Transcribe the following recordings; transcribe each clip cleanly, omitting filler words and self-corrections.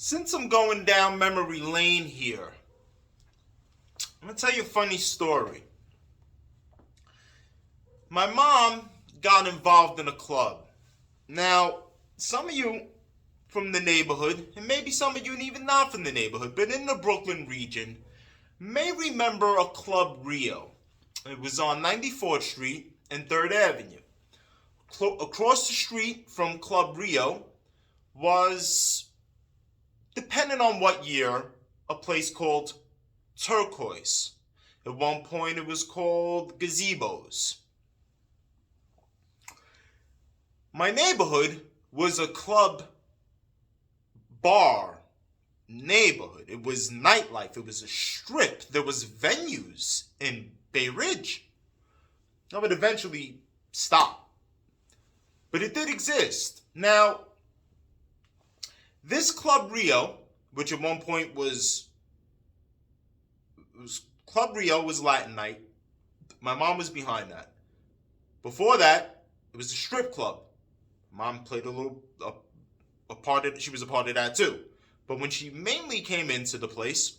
Since I'm going down memory lane here, I'm going to tell you a funny story. My mom got involved in a club. Now, some of you from the neighborhood, and maybe some of you even not from the neighborhood, but in the Brooklyn region, may remember a Club Rio. It was on 94th Street and 3rd Avenue. Across the street from Club Rio was, depending on what year, a place called Turquoise. At one point it was called Gazebos. My neighborhood was a club bar neighborhood. It was nightlife. It was a strip. There was venues in Bay Ridge. I would eventually stop. But it did exist. Now, this Club Rio, which at one point was Club Rio was Latin night. My mom was behind that. Before that, it was a strip club. Mom played a part of, she was a part of that too. But when she mainly came into the place,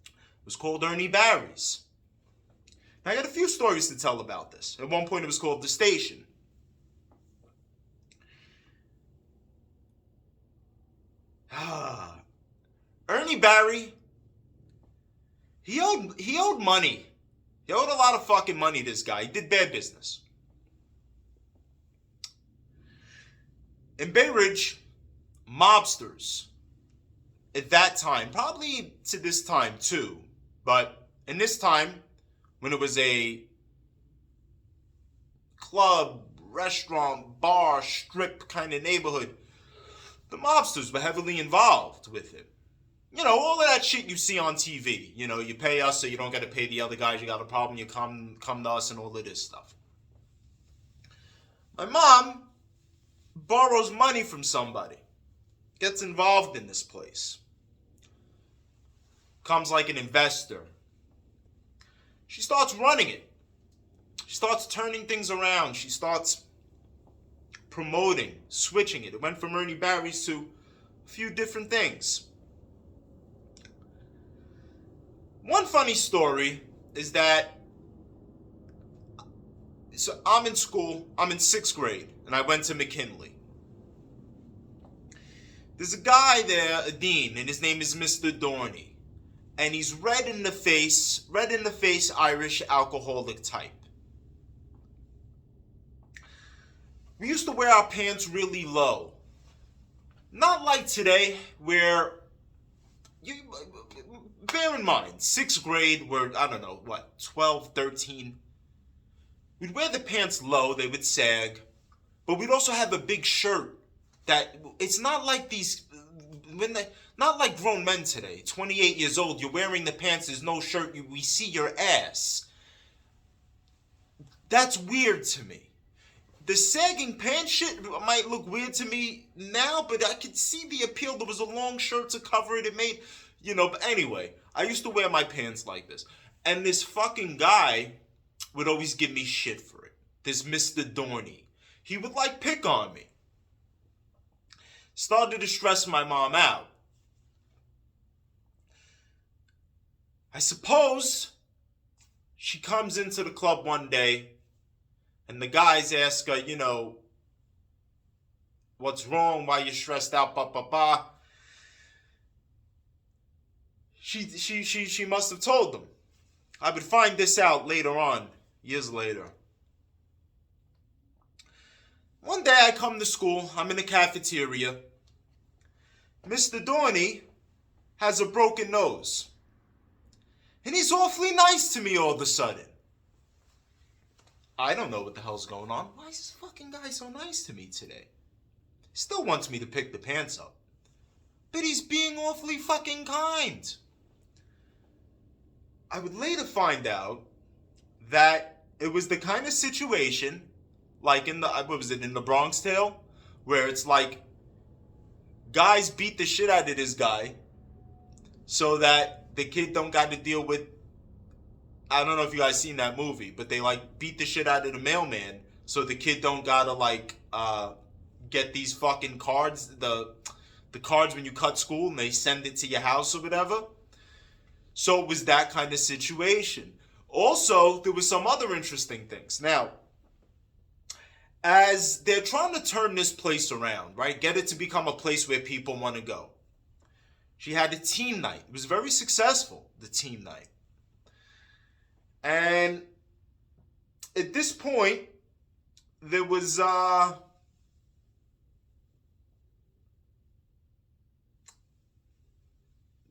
it was called Ernie Barry's. Now, I got a few stories to tell about this. At one point, it was called The Station. Ernie Barry, he owed money. He owed a lot of fucking money, this guy. He did bad business. In Bay Ridge, mobsters, at that time, probably to this time too, but in this time, when it was a club, restaurant, bar, strip kind of neighborhood, the mobsters were heavily involved with it. You know, all of that shit you see on TV. You know, you pay us so you don't got to pay the other guys. You got a problem, you come to us and all of this stuff. My mom borrows money from somebody. Gets involved in this place. Comes like an investor. She starts running it. She starts turning things around. She starts promoting, switching it. It went from Ernie Barry's to a few different things. One funny story is that, so I'm in school, I'm in 6th grade, and I went to McKinley. There's a guy there, a dean, and his name is Mr. Dorney. And he's red in the face Irish alcoholic type. We used to wear our pants really low. Not like today, where, bear in mind, 6th grade, we're, 12, 13. We'd wear the pants low, they would sag, but we'd also have a big shirt that, it's not like these, not like grown men today, 28 years old, you're wearing the pants, there's no shirt, we see your ass. That's weird to me. The sagging pants shit might look weird to me now, but I could see the appeal. There was a long shirt to cover it. It made, but anyway, I used to wear my pants like this. And this fucking guy would always give me shit for it. This Mr. Dorney. He would pick on me. Started to stress my mom out. I suppose she comes into the club one day and the guys ask her, what's wrong? Why you stressed out? She must have told them. I would find this out later on, years later. One day I come to school. I'm in the cafeteria. Mr. Dorney has a broken nose. And he's awfully nice to me all of a sudden. I don't know what the hell's going on. Why is this fucking guy so nice to me today? He still wants me to pick the pants up. But he's being awfully fucking kind. I would later find out that it was the kind of situation, like in the Bronx Tale? Where it's like, guys beat the shit out of this guy so that the kid don't got to deal with, I don't know if you guys seen that movie, but they beat the shit out of the mailman so the kid don't gotta get these fucking cards, the the cards when you cut school and they send it to your house or whatever. So it was that kind of situation. Also, there were some other interesting things. Now, as they're trying to turn this place around, right? Get it to become a place where people want to go. She had a team night. It was very successful, the team night. And at this point, there was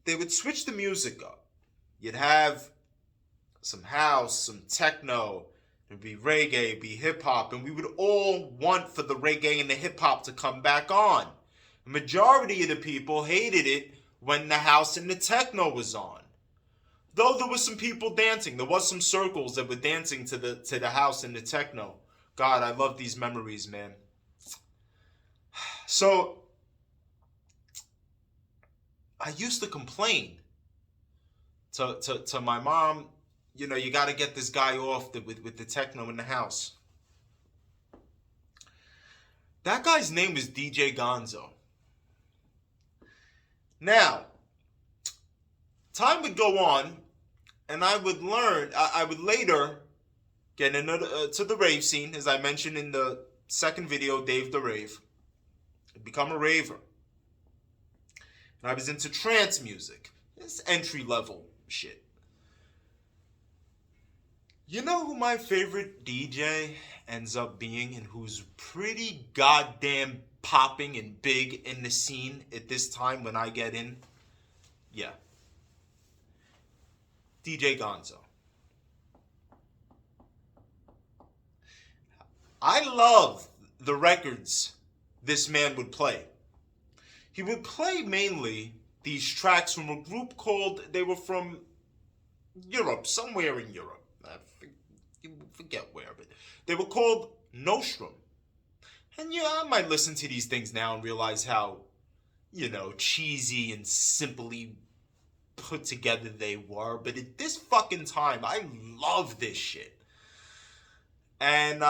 they would switch the music up. You'd have some house, some techno, it'd be reggae, it'd be hip-hop, and we would all want for the reggae and the hip-hop to come back on. The majority of the people hated it when the house and the techno was on. Though there was some people dancing. There was some circles that were dancing to the house and the techno. God, I love these memories, man. So, I used to complain to my mom, you know, you got to get this guy off with the techno in the house. That guy's name was DJ Gonzo. Now, time would go on, and I would learn, I would later get into to the rave scene, as I mentioned in the second video, Dave the Rave. I'd become a raver. And I was into trance music. It's entry-level shit. You know who my favorite DJ ends up being and who's pretty goddamn popping and big in the scene at this time when I get in? Yeah. DJ Gonzo. I love the records this man would play. He would play mainly these tracks from a group called, they were from Europe, somewhere in Europe. I forget where, but they were called Nostrum. And yeah, I might listen to these things now and realize how, you know, cheesy and simply put together they were. But at this fucking time, I love this shit. And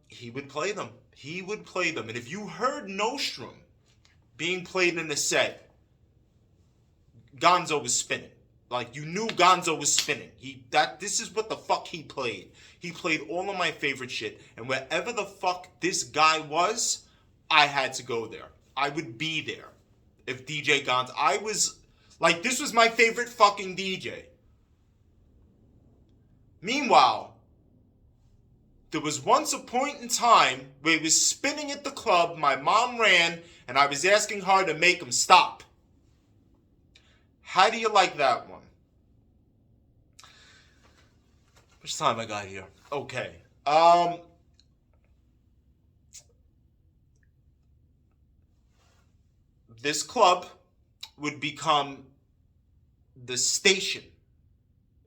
he would play them. He would play them. And if you heard Nostrum being played in a set, Gonzo was spinning. Like, you knew Gonzo was spinning. This is what the fuck he played. He played all of my favorite shit. And wherever the fuck this guy was, I had to go there. I would be there. If DJ Gonzo, I was, like, this was my favorite fucking DJ. Meanwhile, there was once a point in time where he was spinning at the club, my mom ran, and I was asking her to make him stop. How do you like that one? Which time I got here? Okay. This club would become the station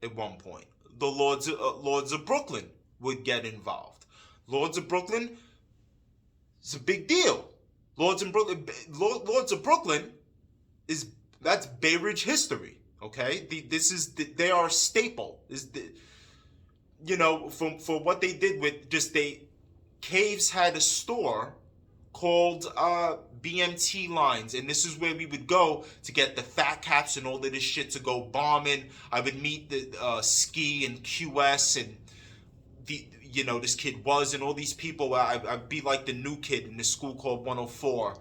at one point. The Lords of Brooklyn would get involved. Lords of Brooklyn is a big deal. Lords of Brooklyn that's Bay Ridge history. Okay, they are a staple. You know, for what they did with Caves had a store called BMT Lines, and this is where we would go to get the fat caps and all of this shit to go bombing. I would meet the Ski and QS and this kid was and all these people. I'd be like the new kid in this school called 104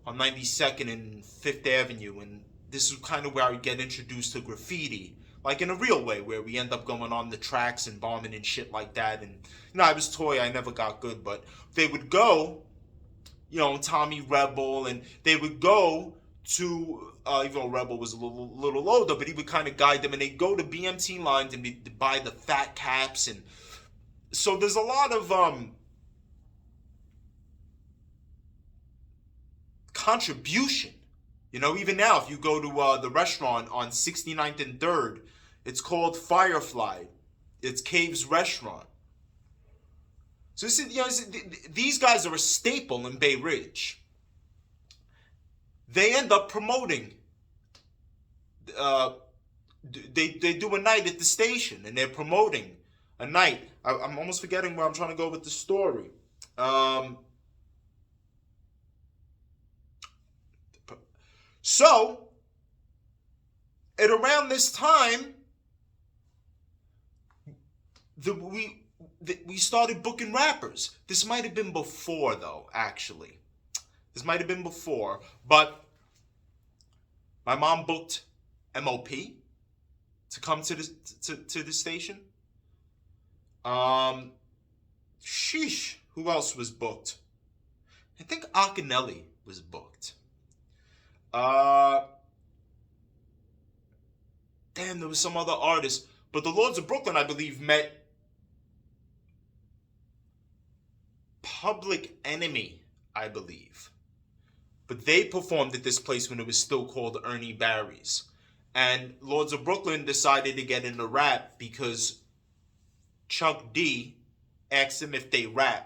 on 92nd and 5th Avenue, and this is kind of where I would get introduced to graffiti. Like in a real way, where we end up going on the tracks and bombing and shit like that. And, I was toy, I never got good, but they would go, Tommy Rebel, and they would go to, even though Rebel was a little older, but he would kind of guide them, and they'd go to BMT Lines and buy the fat caps. And so there's a lot of contribution. Even now, if you go to the restaurant on 69th and 3rd, it's called Firefly. It's Cave's restaurant. So these guys are a staple in Bay Ridge. They end up promoting. They do a night at the station, and they're promoting a night. I'm almost forgetting where I'm trying to go with the story. So, at around this time, we started booking rappers. This might have been before, though, actually. This might have been before, but my mom booked MOP to come to the station. Sheesh, who else was booked? I think Akinelli was booked. Damn, there was some other artist. But the Lords of Brooklyn, I believe, met Public Enemy, I believe. But they performed at this place when it was still called Ernie Barry's. And Lords of Brooklyn decided to get into rap because Chuck D asked them if they rap.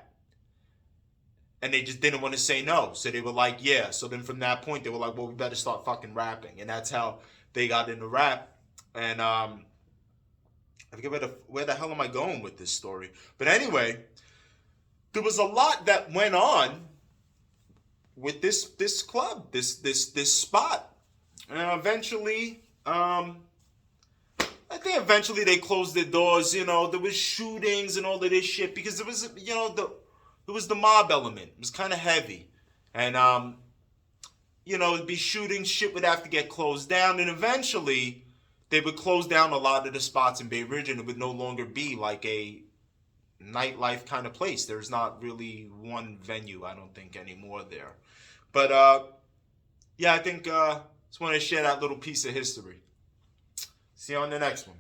And they just didn't want to say no. So they were like, yeah. So then from that point, they were like, well, we better start fucking rapping. And that's how they got into rap. And I forget where the hell am I going with this story. But anyway, there was a lot that went on with this club, this spot. And eventually, I think eventually they closed their doors. You know, there was shootings and all of this shit because there was, you know, there was the mob element. It was kind of heavy. And, you know, it'd be shootings, shit would have to get closed down. And eventually, they would close down a lot of the spots in Bay Ridge and it would no longer be like a nightlife kind of place. There's not really one venue, I don't think, anymore there. But, yeah, I think just want to share that little piece of history. See you on the next one.